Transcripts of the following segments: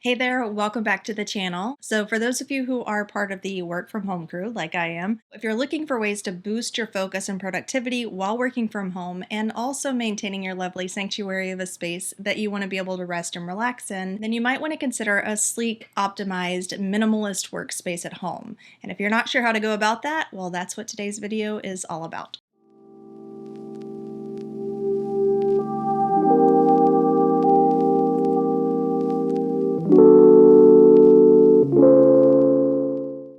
Hey there, welcome back to the channel. So for those of you who are part of the work from home crew, like I am, if you're looking for ways to boost your focus and productivity while working from home and also maintaining your lovely sanctuary of a space that you want to be able to rest and relax in, then you might want to consider a sleek, optimized, minimalist workspace at home. And if you're not sure how to go about that, well, that's what today's video is all about.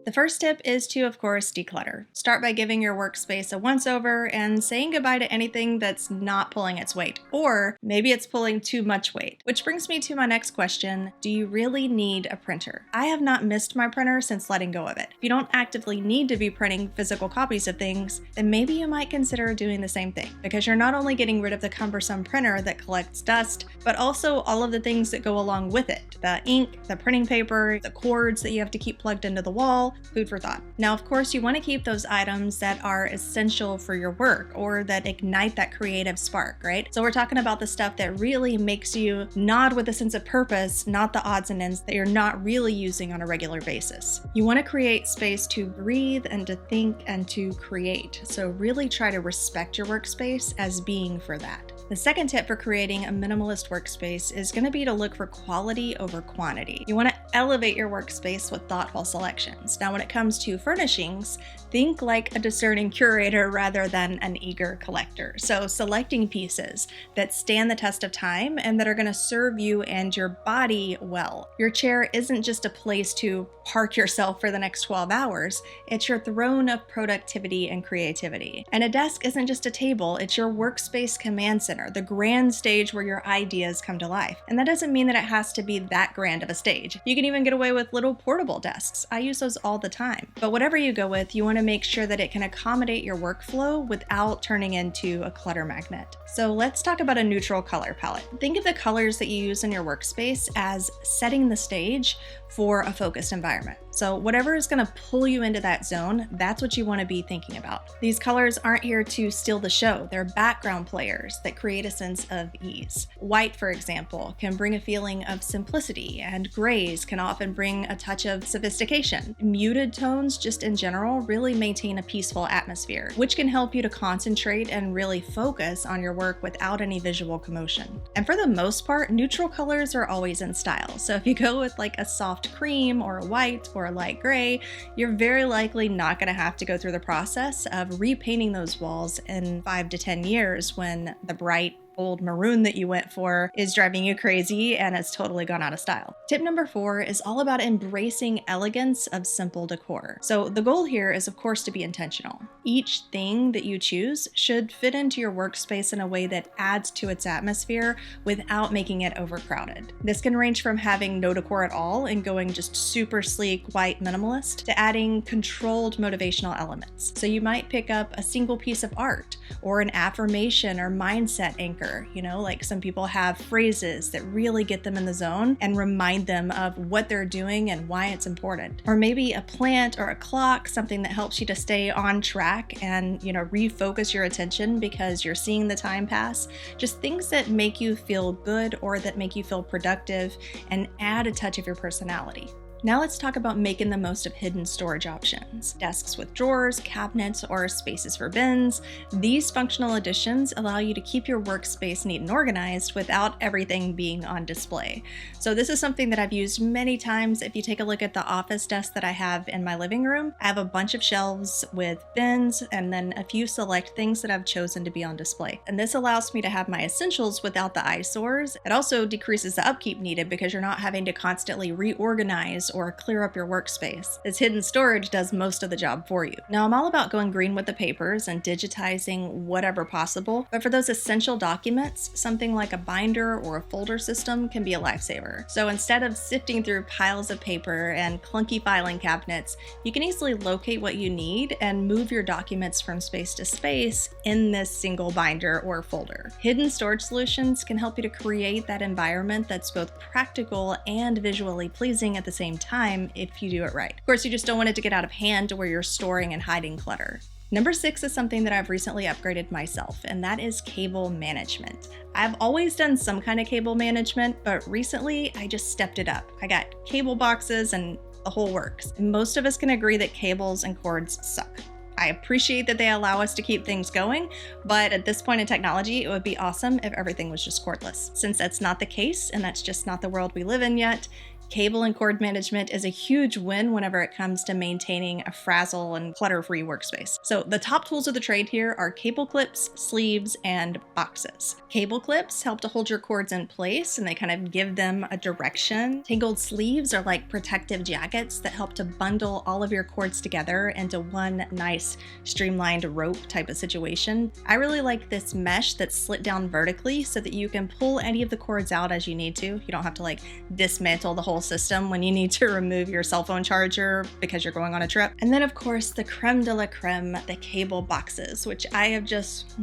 The first tip is to, of course, declutter. Start by giving your workspace a once-over and saying goodbye to anything that's not pulling its weight, or maybe it's pulling too much weight. Which brings me to my next question: do you really need a printer? I have not missed my printer since letting go of it. If you don't actively need to be printing physical copies of things, then maybe you might consider doing the same thing, because you're not only getting rid of the cumbersome printer that collects dust, but also all of the things that go along with it: the ink, the printing paper, the cords that you have to keep plugged into the wall. Food for thought. Now, of course, you want to keep those items that are essential for your work or that ignite that creative spark, right? So we're talking about the stuff that really makes you nod with a sense of purpose, not the odds and ends that you're not really using on a regular basis. You want to create space to breathe and to think and to create. So really try to respect your workspace as being for that. The second tip for creating a minimalist workspace is going to be to look for quality over quantity. You want to elevate your workspace with thoughtful selections. Now, when it comes to furnishings, think like a discerning curator rather than an eager collector. So selecting pieces that stand the test of time and that are going to serve you and your body well. Your chair isn't just a place to park yourself for the next 12 hours. It's your throne of productivity and creativity. And a desk isn't just a table, it's your workspace command center, the grand stage where your ideas come to life. And that doesn't mean that it has to be that grand of a stage. You can even get away with little portable desks. I use those all the time. But whatever you go with, you want to make sure that it can accommodate your workflow without turning into a clutter magnet. So let's talk about a neutral color palette. Think of the colors that you use in your workspace as setting the stage for a focused environment. So whatever is going to pull you into that zone, that's what you want to be thinking about. These colors aren't here to steal the show. They're background players that create a sense of ease. White, for example, can bring a feeling of simplicity, and grays can often bring a touch of sophistication. Muted tones, just in general, really maintain a peaceful atmosphere, which can help you to concentrate and really focus on your work without any visual commotion. And for the most part, neutral colors are always in style. So if you go with like a soft cream or a white or a light gray, you're very likely not going to have to go through the process of repainting those walls in 5 to 10 years when the bright old maroon that you went for is driving you crazy and it's totally gone out of style. Tip number 4 is all about embracing elegance of simple decor. So the goal here is, of course, to be intentional. Each thing that you choose should fit into your workspace in a way that adds to its atmosphere without making it overcrowded. This can range from having no decor at all and going just super sleek white minimalist to adding controlled motivational elements. So you might pick up a single piece of art or an affirmation or mindset anchor. Like some people have phrases that really get them in the zone and remind them of what they're doing and why it's important. Or maybe a plant or a clock, something that helps you to stay on track and, refocus your attention because you're seeing the time pass. Just things that make you feel good or that make you feel productive and add a touch of your personality. Now let's talk about making the most of hidden storage options. Desks with drawers, cabinets, or spaces for bins. These functional additions allow you to keep your workspace neat and organized without everything being on display. So this is something that I've used many times. If you take a look at the office desk that I have in my living room, I have a bunch of shelves with bins and then a few select things that I've chosen to be on display. And this allows me to have my essentials without the eyesores. It also decreases the upkeep needed because you're not having to constantly reorganize or clear up your workspace. This hidden storage does most of the job for you. Now, I'm all about going green with the papers and digitizing whatever possible, but for those essential documents, something like a binder or a folder system can be a lifesaver. So instead of sifting through piles of paper and clunky filing cabinets, you can easily locate what you need and move your documents from space to space in this single binder or folder. Hidden storage solutions can help you to create that environment that's both practical and visually pleasing at the same time if you do it right. Of course, you just don't want it to get out of hand to where you're storing and hiding clutter. Number 6 is something that I've recently upgraded myself, and that is cable management. I've always done some kind of cable management, but recently I just stepped it up. I got cable boxes and the whole works. And most of us can agree that cables and cords suck. I appreciate that they allow us to keep things going, but at this point in technology, it would be awesome if everything was just cordless. Since that's not the case, and that's just not the world we live in yet, cable and cord management is a huge win whenever it comes to maintaining a frazzle and clutter-free workspace. So the top tools of the trade here are cable clips, sleeves, and boxes. Cable clips help to hold your cords in place and they kind of give them a direction. Tangled sleeves are like protective jackets that help to bundle all of your cords together into one nice streamlined rope type of situation. I really like this mesh that's slit down vertically so that you can pull any of the cords out as you need to. You don't have to like dismantle the whole system when you need to remove your cell phone charger because you're going on a trip. And then of course the creme de la creme, the cable boxes, which I have just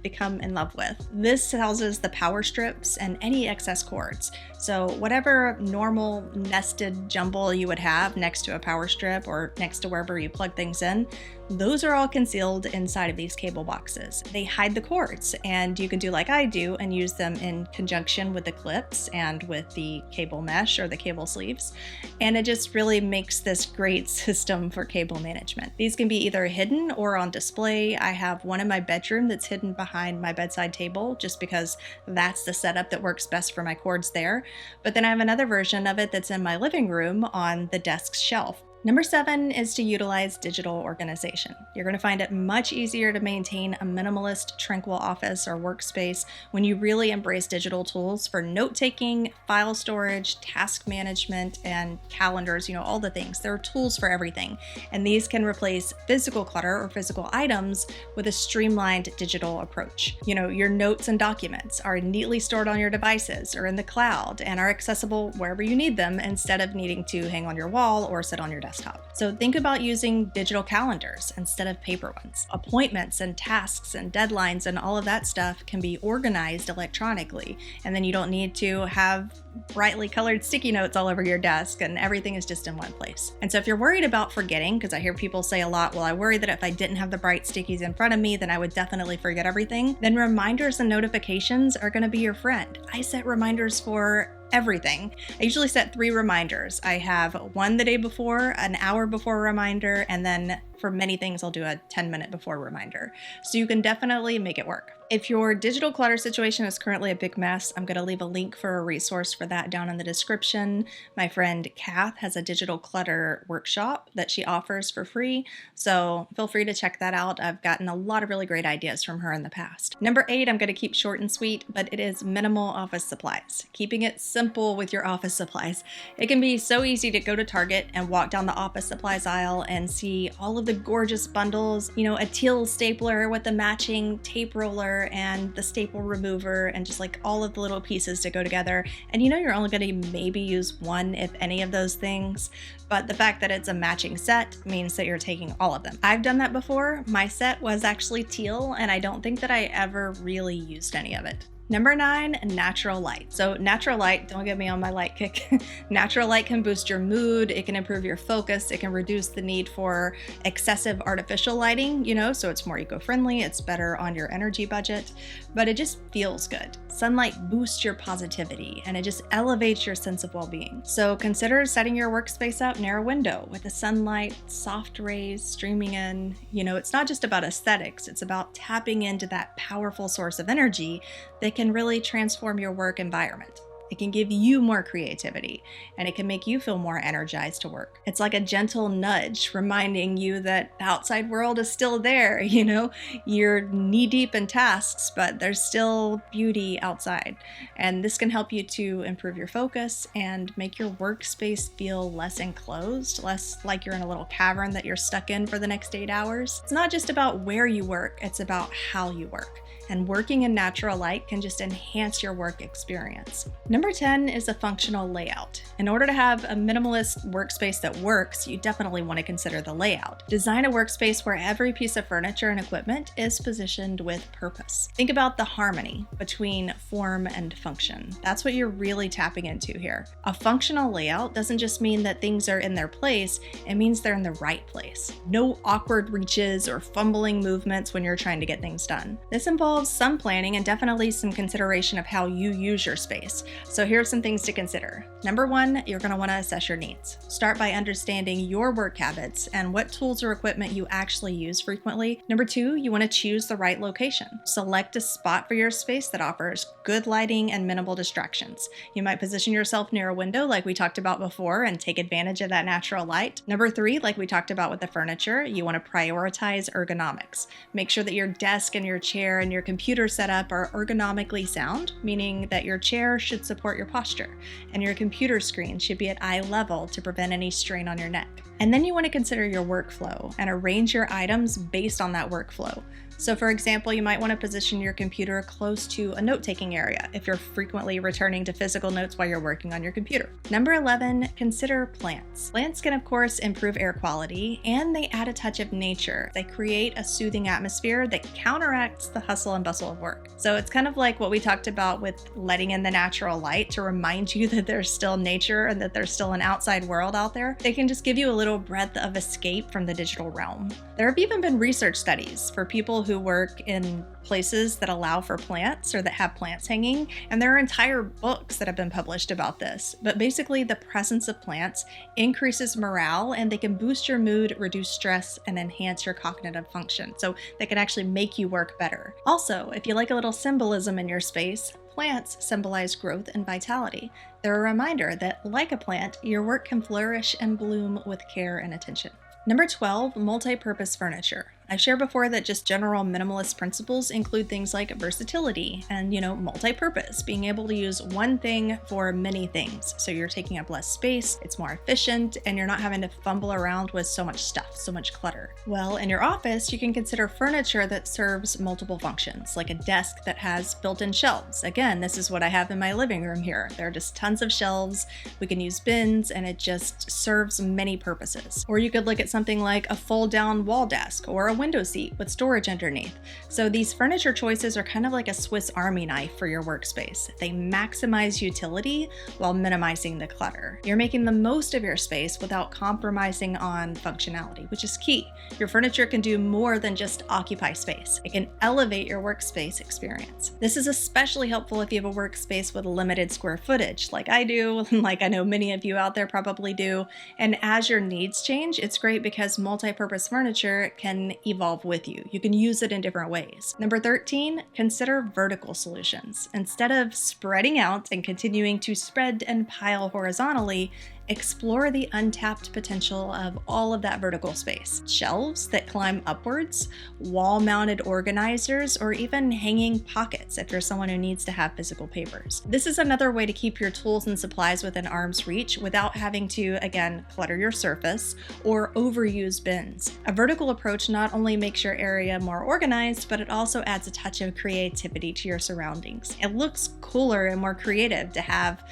become in love with. This houses the power strips and any excess cords. So whatever normal nested jumble you would have next to a power strip or next to wherever you plug things in, those are all concealed inside of these cable boxes. They hide the cords, and you can do like I do and use them in conjunction with the clips and with the cable mesh or the cable sleeves. And it just really makes this great system for cable management. These can be either hidden or on display. I have one in my bedroom that's hidden behind my bedside table just because that's the setup that works best for my cords there. But then I have another version of it that's in my living room on the desk shelf. Number 7 is to utilize digital organization. You're going to find it much easier to maintain a minimalist, tranquil office or workspace when you really embrace digital tools for note-taking, file storage, task management, and calendars, all the things. There are tools for everything. And these can replace physical clutter or physical items with a streamlined digital approach. Your notes and documents are neatly stored on your devices or in the cloud and are accessible wherever you need them instead of needing to hang on your wall or sit on your desk. So think about using digital calendars instead of paper ones. Appointments and tasks and deadlines and all of that stuff can be organized electronically, and then you don't need to have brightly colored sticky notes all over your desk and everything is just in one place. And so if you're worried about forgetting, because I hear people say a lot, well, I worry that if I didn't have the bright stickies in front of me, then I would definitely forget everything, then reminders and notifications are going to be your friend. I set reminders for everything. I usually set 3 reminders. I have one the day before, an hour before reminder, and then for many things, I'll do a 10-minute before reminder. So you can definitely make it work. If your digital clutter situation is currently a big mess, I'm going to leave a link for a resource for that down in the description. My friend Kath has a digital clutter workshop that she offers for free, so feel free to check that out. I've gotten a lot of really great ideas from her in the past. Number 8, I'm going to keep short and sweet, but it is minimal office supplies. Keeping it simple with your office supplies. It can be so easy to go to Target and walk down the office supplies aisle and see all of the gorgeous bundles, a teal stapler with the matching tape roller and the staple remover and just like all of the little pieces to go together. And you're only going to maybe use one, if any of those things. But the fact that it's a matching set means that you're taking all of them. I've done that before. My set was actually teal, and I don't think that I ever really used any of it. Number 9, natural light. So natural light, don't get me on my light kick. Natural light can boost your mood, it can improve your focus, it can reduce the need for excessive artificial lighting, so it's more eco-friendly, it's better on your energy budget, but it just feels good. Sunlight boosts your positivity and it just elevates your sense of well-being. So consider setting your workspace up near a window with the sunlight, soft rays streaming in. It's not just about aesthetics, it's about tapping into that powerful source of energy that can really transform your work environment. It can give you more creativity and it can make you feel more energized to work. It's like a gentle nudge reminding you that the outside world is still there, You're knee deep in tasks, but there's still beauty outside. And this can help you to improve your focus and make your workspace feel less enclosed, less like you're in a little cavern that you're stuck in for the next 8 hours. It's not just about where you work, it's about how you work. And working in natural light can just enhance your work experience. Number 10 is a functional layout. In order to have a minimalist workspace that works, you definitely want to consider the layout. Design a workspace where every piece of furniture and equipment is positioned with purpose. Think about the harmony between form and function. That's what you're really tapping into here. A functional layout doesn't just mean that things are in their place, it means they're in the right place. No awkward reaches or fumbling movements when you're trying to get things done. This involves some planning and definitely some consideration of how you use your space. So here's some things to consider. Number 1, you're going to want to assess your needs. Start by understanding your work habits and what tools or equipment you actually use frequently. Number 2, you want to choose the right location. Select a spot for your space that offers good lighting and minimal distractions. You might position yourself near a window like we talked about before and take advantage of that natural light. Number 3, like we talked about with the furniture, you want to prioritize ergonomics. Make sure that your desk and your chair and your computer setup are ergonomically sound, meaning that your chair should support your posture, and your computer screen should be at eye level to prevent any strain on your neck. And then you want to consider your workflow and arrange your items based on that workflow. So for example, you might want to position your computer close to a note-taking area if you're frequently returning to physical notes while you're working on your computer. Number 11, consider plants. Plants can of course improve air quality, and they add a touch of nature. They create a soothing atmosphere that counteracts the hustle and bustle of work. So it's kind of like what we talked about with letting in the natural light to remind you that there's still nature and that there's still an outside world out there. They can just give you a little breath of escape from the digital realm. There have even been research studies for people who work in places that allow for plants or that have plants hanging, and there are entire books that have been published about this. But basically, the presence of plants increases morale, and they can boost your mood, reduce stress, and enhance your cognitive function. So they can actually make you work better. Also, if you like a little symbolism in your space, plants symbolize growth and vitality. They're a reminder that, like a plant, your work can flourish and bloom with care and attention. Number 12, multi-purpose furniture. I've shared before that just general minimalist principles include things like versatility and, multi-purpose, being able to use one thing for many things. So you're taking up less space, it's more efficient, and you're not having to fumble around with so much stuff, so much clutter. Well, in your office, you can consider furniture that serves multiple functions, like a desk that has built-in shelves. Again, this is what I have in my living room here. There are just tons of shelves, we can use bins, and it just serves many purposes. Or you could look at something like a fold-down wall desk or a window seat with storage underneath. So these furniture choices are kind of like a Swiss Army knife for your workspace. They maximize utility while minimizing the clutter. You're making the most of your space without compromising on functionality, which is key. Your furniture can do more than just occupy space. It can elevate your workspace experience. This is especially helpful if you have a workspace with limited square footage, like I do, like I know many of you out there probably do. And as your needs change, it's great because multi-purpose furniture can evolve with you. You can use it in different ways. Number 13, consider vertical solutions. Instead of spreading out and continuing to spread and pile horizontally, explore the untapped potential of all of that vertical space. Shelves that climb upwards, wall-mounted organizers, or even hanging pockets if you're someone who needs to have physical papers. This is another way to keep your tools and supplies within arm's reach without having to, again, clutter your surface or overuse bins. A vertical approach not only makes your area more organized, but it also adds a touch of creativity to your surroundings. It looks cooler and more creative to have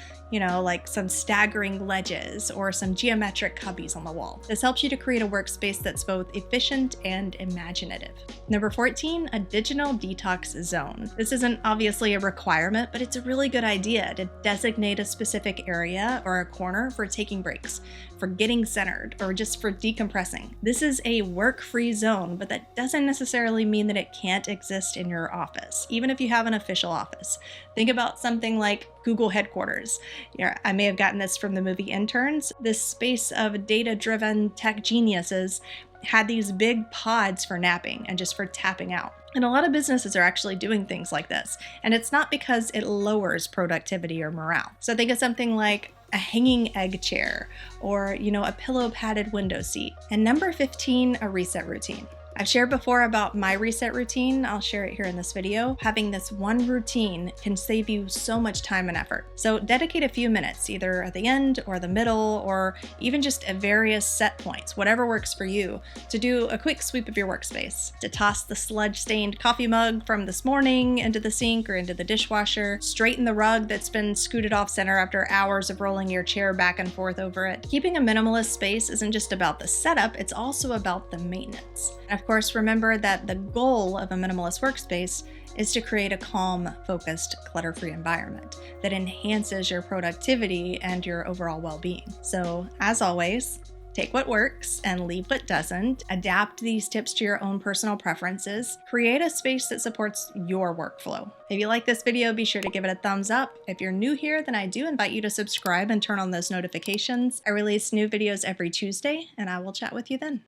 like some staggering ledges or some geometric cubbies on the wall. This helps you to create a workspace that's both efficient and imaginative. Number 14, a digital detox zone. This isn't obviously a requirement, but it's a really good idea to designate a specific area or a corner for taking breaks, for getting centered, or just for decompressing. This is a work-free zone, but that doesn't necessarily mean that it can't exist in your office, even if you have an official office. Think about something like Google headquarters. I may have gotten this from the movie Interns. This space of data-driven tech geniuses had these big pods for napping and just for tapping out. And a lot of businesses are actually doing things like this. And it's not because it lowers productivity or morale. So think of something like a hanging egg chair or, a pillow padded window seat. And number 15, a reset routine. I've shared before about my reset routine. I'll share it here in this video. Having this one routine can save you so much time and effort. So dedicate a few minutes, either at the end or the middle, or even just at various set points, whatever works for you, to do a quick sweep of your workspace, to toss the sludge-stained coffee mug from this morning into the sink or into the dishwasher, straighten the rug that's been scooted off center after hours of rolling your chair back and forth over it. Keeping a minimalist space isn't just about the setup, it's also about the maintenance. And of course, remember that the goal of a minimalist workspace is to create a calm, focused, clutter-free environment that enhances your productivity and your overall well-being. So, as always, take what works and leave what doesn't. Adapt these tips to your own personal preferences. Create a space that supports your workflow. If you like this video, be sure to give it a thumbs up. If you're new here, then I do invite you to subscribe and turn on those notifications. I release new videos every Tuesday, and I will chat with you then.